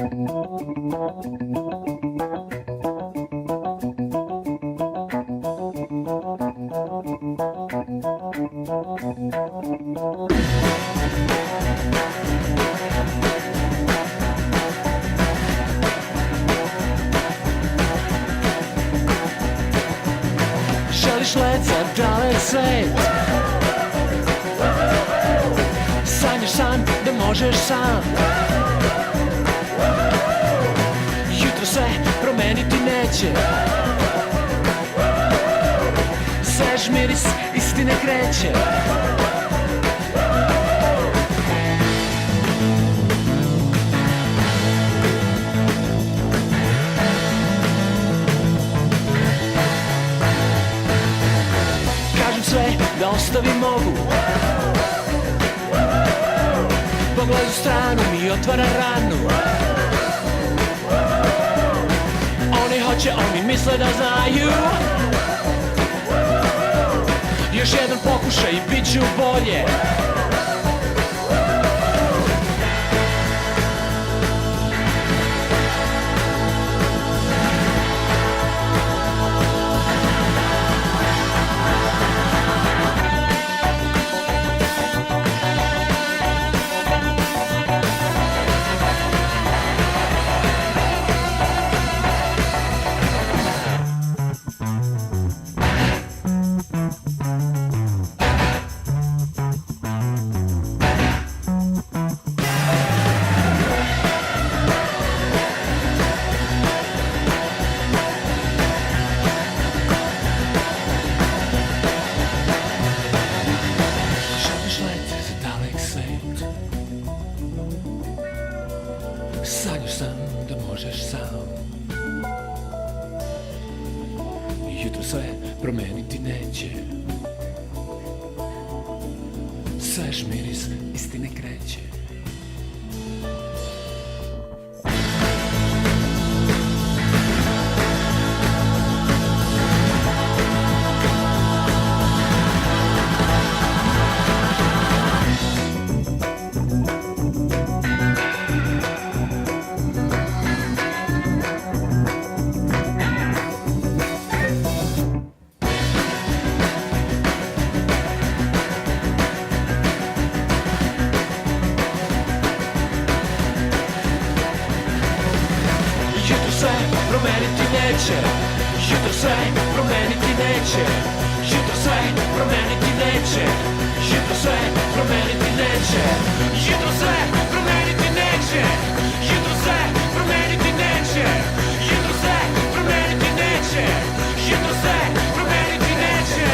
Želiš let za dalek svet, sanjaš san da možeš sam. Jutro se promeniti neće, svež miris istine kreće. Sve da ostavim mogu, pogled u stranu mi otvara ranu. Oni hoće, oni misle da znaju. Još jedan pokušaj i bit ću bolje. Sanjaš sam da možeš sam. Jutro sve promeniti neće, svež miris istine kreće. Promeniti neće, jutro sve promeniti neće, jutro sve promeniti neće, jutro sve promeniti neće, jutro sve promeniti neće, jutro sve promeniti neće, jutro sve promeniti neće, jutro sve promeniti neće.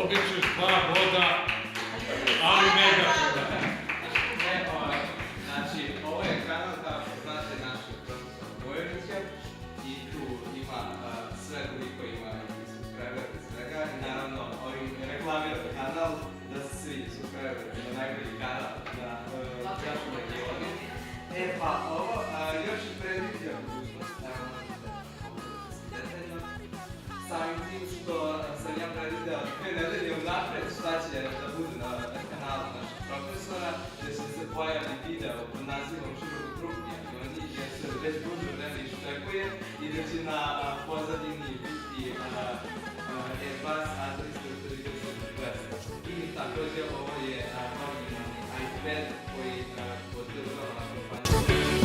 dobit ćeš 2 boda, ali mega. Znači, ovo je kanal, kao što znate, našeg profesora Bojovića i tu ima sve koliko ima i subscribera i svega i naravno ovim reklamira kanal da se svi subscriberi na najbolji kanal na našem regionu. Pa ovo još i predviđa budućnost, evo možete detaljno. Samim tim što sam ja predvideo 2 nedelje unapred šta će da bude na kanalu našeg profesora, gde će se pojavi video pod nazivom Širokokrupni avioni, jer se već duže vreme iščekuje i da će na pozadini biti Airbus A330 i takođe ovo je originalni iPad koji podržava na kompaniju.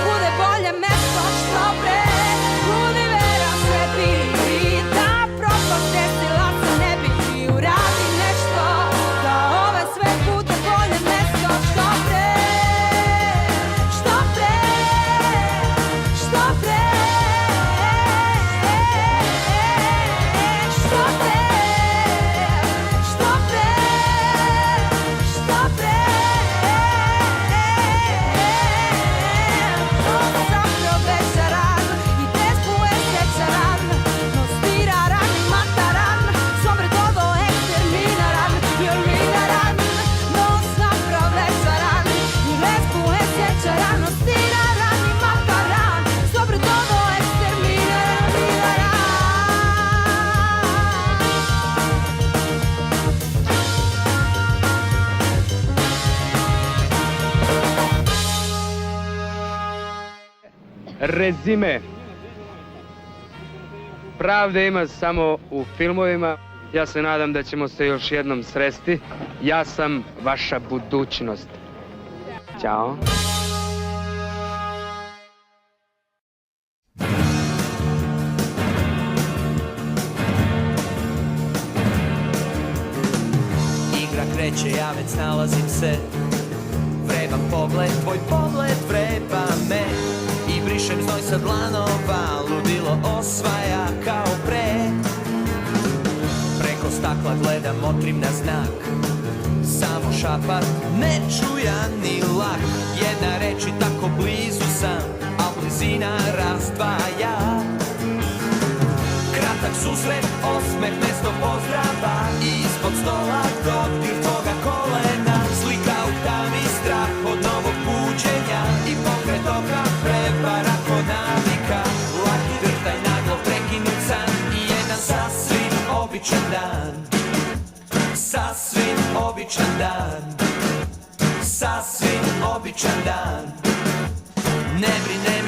Bude bolje mesto što pre, rezime. Pravde ima samo u filmovima. Ja se nadam da ćemo se još jednom sresti. Ja sam vaša budućnost. Ćao. Igra kreće, ja već nalazim se. Vreban pogled, tvoj pogled vreba me. I brišem znoj sa dlanova, ludilo osvaja kao pre. Preko stakla gledam, motrim na znak. Samo šapat, ne čujan ni lak. Jedna reč i tako blizu sam, a blizina razdvaja. Kratak susret, osmeh, mesto pozdrava. Ispod stola dodir tvoga kolena. Slika u tami, strah od novog buđenja. I pokret oka, prevara ko navika. Laki drhtaj, naglo prekinut san. I jedan sasvim običan dan. Sasvim običan dan. Sasvim običan dan. Ne brinem